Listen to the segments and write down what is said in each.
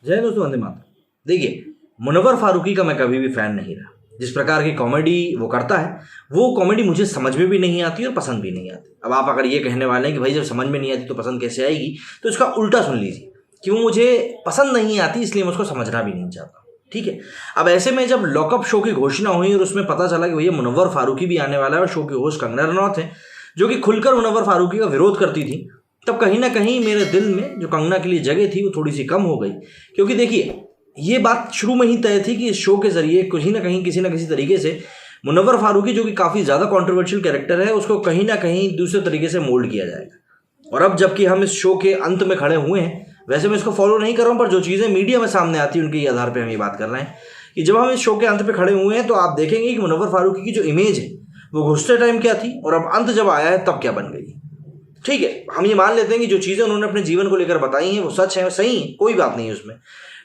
जय दोस्तों, वंदे मातरम। देखिए, मुनव्वर फारूकी का मैं कभी भी फ़ैन नहीं रहा। जिस प्रकार की कॉमेडी वो करता है, वो कॉमेडी मुझे समझ में भी नहीं आती और पसंद भी नहीं आती। अब आप अगर ये कहने वाले हैं कि भाई जब समझ में नहीं आती तो पसंद कैसे आएगी, तो इसका उल्टा सुन लीजिए कि वो मुझे पसंद नहीं आती इसलिए मैं उसको समझना भी नहीं चाहता। ठीक है। अब ऐसे में जब लॉकअप शो की घोषणा हुई और उसमें पता चला कि भैया मुनव्वर फारूकी भी आने वाला है और शो की होस्ट कंगना रनौत है, जो कि खुलकर मुनव्वर फारूकी का विरोध करती थी, तब कहीं ना कहीं मेरे दिल में जो कंगना के लिए जगह थी वो थोड़ी सी कम हो गई। क्योंकि देखिए, ये बात शुरू में ही तय थी कि इस शो के जरिए कहीं ना कहीं किसी ना किसी तरीके से मुनव्वर फारूकी, जो कि काफ़ी ज़्यादा कंट्रोवर्शियल कैरेक्टर है, उसको कहीं ना कहीं दूसरे तरीके से मोल्ड किया जाएगा। और अब जबकि हम इस शो के अंत में खड़े हुए हैं, वैसे मैं इसको फॉलो नहीं कर रहा हूँ, पर जो चीज़ें मीडिया में सामने आती हैं उनके आधार पर हम ये बात कर रहे हैं कि जब हम इस शो के अंत पे खड़े हुए हैं तो आप देखेंगे कि मुनव्वर फारूकी की जो इमेज है वो घुसते टाइम क्या थी और अब अंत जब आया है तब क्या बन गई। ठीक है, हम ये मान लेते हैं कि जो चीज़ें उन्होंने अपने जीवन को लेकर बताई हैं वो सच है, सही है, कोई बात नहीं है उसमें।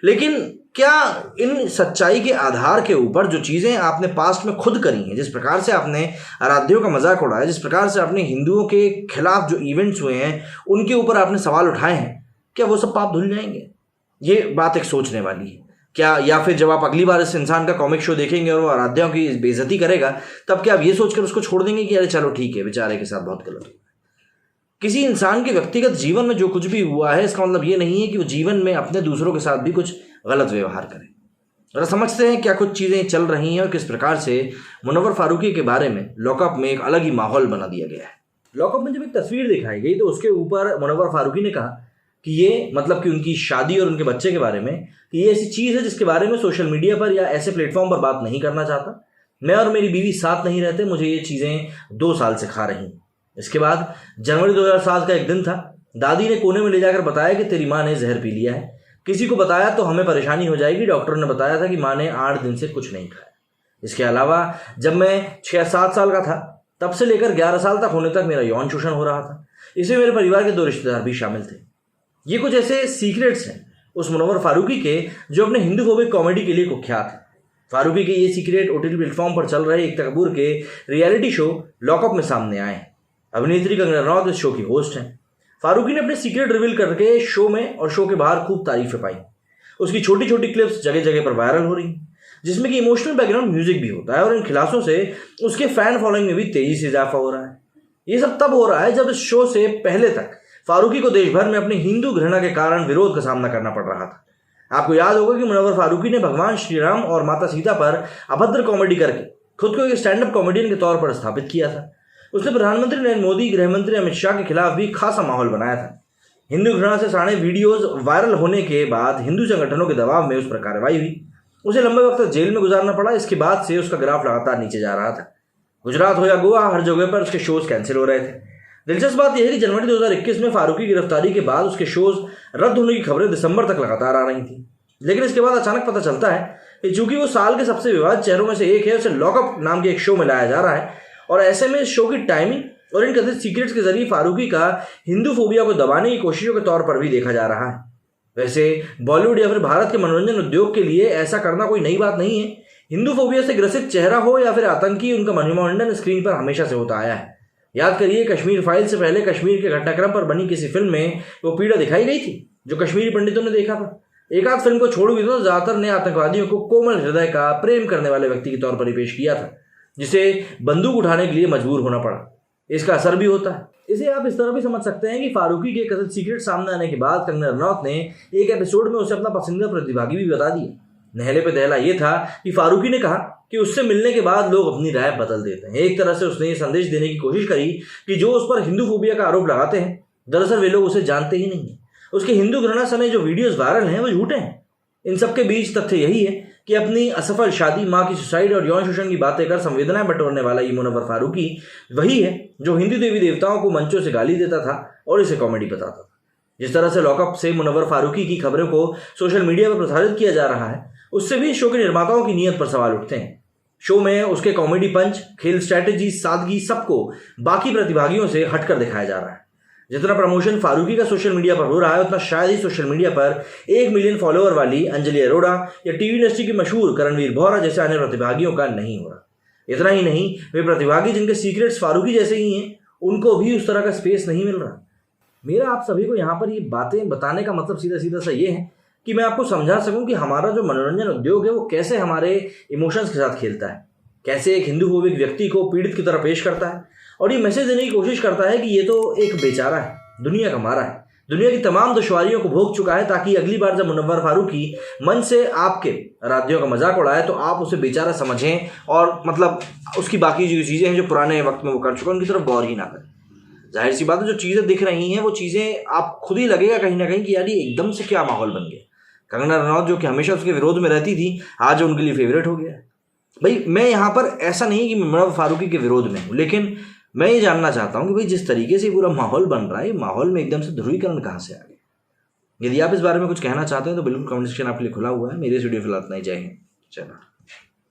लेकिन क्या इन सच्चाई के आधार के ऊपर जो चीज़ें आपने पास्ट में खुद करी हैं, जिस प्रकार से आपने आराध्यों का मजाक उड़ाया, जिस प्रकार से आपने हिंदुओं के खिलाफ जो इवेंट्स हुए हैं उनके ऊपर आपने सवाल उठाए हैं, क्या वो सब पाप धुल जाएंगे? ये बात एक सोचने वाली है। क्या, या फिर जब आप अगली बार इस इंसान का कॉमिक शो देखेंगे और वो आराध्याओं की बेइज्जती करेगा, तब क्या आप ये सोचकर उसको छोड़ देंगे कि अरे चलो ठीक है, बेचारे के साथ बहुत गलत हुआ? किसी इंसान के व्यक्तिगत जीवन में जो कुछ भी हुआ है, इसका मतलब ये नहीं है कि वो जीवन में अपने दूसरों के साथ भी कुछ गलत व्यवहार करे। जरा समझते हैं क्या कुछ चीज़ें चल रही हैं और किस प्रकार से मुनव्वर फारूकी के बारे में लॉकअप में एक अलग ही माहौल बना दिया गया है। लॉकअप में जब एक तस्वीर दिखाई गई तो उसके ऊपर मुनव्वर फारूकी ने कहा कि ये मतलब कि उनकी शादी और उनके बच्चे के बारे में, कि ये ऐसी चीज़ है जिसके बारे में सोशल मीडिया पर या ऐसे प्लेटफॉर्म पर बात नहीं करना चाहता। मैं और मेरी बीवी साथ नहीं रहते, मुझे ये चीज़ें 2 साल से खा रही। इसके बाद जनवरी 2007 का एक दिन था, दादी ने कोने में ले जाकर बताया कि तेरी माँ ने जहर पी लिया है। किसी को बताया तो हमें परेशानी हो जाएगी। डॉक्टर ने बताया था कि माँ ने 8 दिन से कुछ नहीं खाया। इसके अलावा जब मैं 6-7 साल का था, तब से लेकर 11 साल तक होने तक मेरा यौन शोषण हो रहा था। इसमें मेरे परिवार के 2 रिश्तेदार भी शामिल थे। ये कुछ ऐसे सीक्रेट्स हैं उस मुनव्वर फारूकी के, जो अपने हिंदू फोबिक कॉमेडी के लिए कुख्यात है। फारूकी के ये सीक्रेट OTT प्लेटफॉर्म पर चल रहे एकता कपूर के रियलिटी शो लॉकअप में सामने आए हैं। अभिनेत्री कंगना रनौत इस शो की होस्ट हैं। फारूकी ने अपने सीक्रेट रिवील करके शो में और शो के बाहर खूब तारीफें पाई। उसकी छोटी छोटी क्लिप्स जगह जगह पर वायरल हो रही, जिसमें कि इमोशनल बैकग्राउंड म्यूजिक भी होता है और इन खिलासों से उसके फैन फॉलोइंग में भी तेजी से इजाफा हो रहा है। ये सब तब हो रहा है जब इस शो से पहले तक फारूकी को देश भर में अपने हिंदू घृणा के कारण विरोध का सामना करना पड़ रहा था। आपको याद होगा कि मुनव्वर फारूकी ने भगवान श्री राम और माता सीता पर अभद्र कॉमेडी करके खुद को एक स्टैंड अप कॉमेडियन के तौर पर स्थापित किया था। उसने प्रधानमंत्री नरेंद्र मोदी, गृह मंत्री अमित शाह के खिलाफ भी खासा माहौल बनाया था। हिंदू घृणा से सारे वीडियोज वायरल होने के बाद हिंदू संगठनों के दबाव में उस पर कार्रवाई हुई। उसे लंबे वक्त तक जेल में गुजारना पड़ा। इसके बाद से उसका ग्राफ लगातार नीचे जा रहा था। गुजरात हो या गोवा, हर जगह पर उसके शोज कैंसिल हो रहे थे। दिलचस्प बात यह है कि जनवरी 2021 में फारूकी की गिरफ्तारी के बाद उसके शोज रद्द होने की खबरें दिसंबर तक लगातार आ रही थी। लेकिन इसके बाद अचानक पता चलता है कि चूंकि वो साल के सबसे विवादित चेहरों में से एक है, उसे लॉकअप नाम के एक शो में लाया जा रहा है। और ऐसे में इस शो की टाइमिंग और इन कथित सीक्रेट्स के जरिए फारूकी का हिंदू फोबिया को दबाने की कोशिशों के तौर पर भी देखा जा रहा है। वैसे बॉलीवुड या फिर भारत के मनोरंजन उद्योग के लिए ऐसा करना कोई नई बात नहीं है। हिंदू फोबिया से ग्रसित चेहरा हो या फिर आतंकी, उनका मनोरंजन स्क्रीन पर हमेशा से होता आया है। याद करिए, कश्मीर फाइल से पहले कश्मीर के घटनाक्रम पर बनी किसी फिल्म में वो पीड़ा दिखाई गई थी जो कश्मीरी पंडितों ने देखा था। एक आध फिल्म को छोड़ भी तो ज्यादातर ने आतंकवादियों को कोमल हृदय का, प्रेम करने वाले व्यक्ति के तौर पर ही पेश किया था, जिसे बंदूक उठाने के लिए मजबूर होना पड़ा। इसका असर भी होता है। इसे आप इस तरह भी समझ सकते हैं कि फारूकी के कथित सीक्रेट सामने आने के बाद कंगना रनौत ने एक एपिसोड में उसे अपना पसंदीदा प्रतिभागी भी बता दिया। नहले पे दहला ये था कि फारूकी ने कहा कि उससे मिलने के बाद लोग अपनी राय बदल देते हैं। एक तरह से उसने ये संदेश देने की कोशिश करी कि जो उस पर हिंदू फोबिया का आरोप लगाते हैं, दरअसल वे लोग उसे जानते ही नहीं है। उसके हिंदू घृणा समेत जो वीडियोस वायरल हैं वो झूठे हैं। इन सबके बीच तथ्य यही है कि अपनी असफल शादी, मां की सुसाइड और यौन शोषण की बातें कर संवेदनाएं बटोरने वाला ये मुनव्वर फारूकी वही है जो हिंदू देवी देवताओं को मंचों से गाली देता था और इसे कॉमेडी बताता था। जिस तरह से लॉकअप से मुनव्वर फारूकी की खबरों को सोशल मीडिया पर प्रसारित किया जा रहा है, उससे भी शो के निर्माताओं की नीयत पर सवाल उठते हैं। शो में उसके कॉमेडी पंच, खेल स्ट्रैटेजी, सादगी, सबको बाकी प्रतिभागियों से हटकर दिखाया जा रहा है। जितना प्रमोशन फारूकी का सोशल मीडिया पर हो रहा है, उतना शायद ही सोशल मीडिया पर 1 मिलियन फॉलोअर वाली अंजलि अरोड़ा या टीवी इंडस्ट्री की मशहूर करणवीर बोहरा जैसे अन्य प्रतिभागियों का नहीं हो रहा। इतना ही नहीं, वे प्रतिभागी जिनके सीक्रेट्स फारूकी जैसे ही हैं, उनको भी उस तरह का स्पेस नहीं मिल रहा। मेरा आप सभी को यहाँ पर ये बातें बताने का मतलब सीधा सीधा सा ये है कि मैं आपको समझा सकूं कि हमारा जो मनोरंजन उद्योग है वो कैसे हमारे इमोशंस के साथ खेलता है, कैसे एक हिंदूफोबिक व्यक्ति को पीड़ित की तरह पेश करता है और ये मैसेज देने की कोशिश करता है कि ये तो एक बेचारा है, दुनिया का मारा है, दुनिया की तमाम दुश्वारियों को भोग चुका है, ताकि अगली बार जब मुनव्वर फारूकी मन से आपके आराध्यों का मजाक उड़ाए तो आप उसे बेचारा समझें और मतलब उसकी बाकी जो चीज़ें हैं जो पुराने वक्त में वो कर चुका है उनकी तरफ गौर ही ना करें। जाहिर सी बात है जो चीज़ें दिख रही हैं वो चीज़ें आप खुद ही लगेगा कहीं ना कहीं कि यार ये एकदम से क्या माहौल बन गया। कंगना रनौत जो कि हमेशा उसके विरोध में रहती थी आज उनके लिए फेवरेट हो गया है। भाई मैं यहाँ पर ऐसा नहीं कि मैं मुनव्वर फारूकी के विरोध में हूँ, लेकिन मैं ये जानना चाहता हूँ कि भाई जिस तरीके से पूरा माहौल बन रहा है, माहौल में एकदम से ध्रुवीकरण कहाँ से आ गया। यदि आप इस बारे में कुछ कहना चाहते हैं तो बिल्कुल कमेंट सेक्शन आपके लिए खुला हुआ है। मेरे वीडियो फिलहाल इतना ही। जय हिंद। चलो।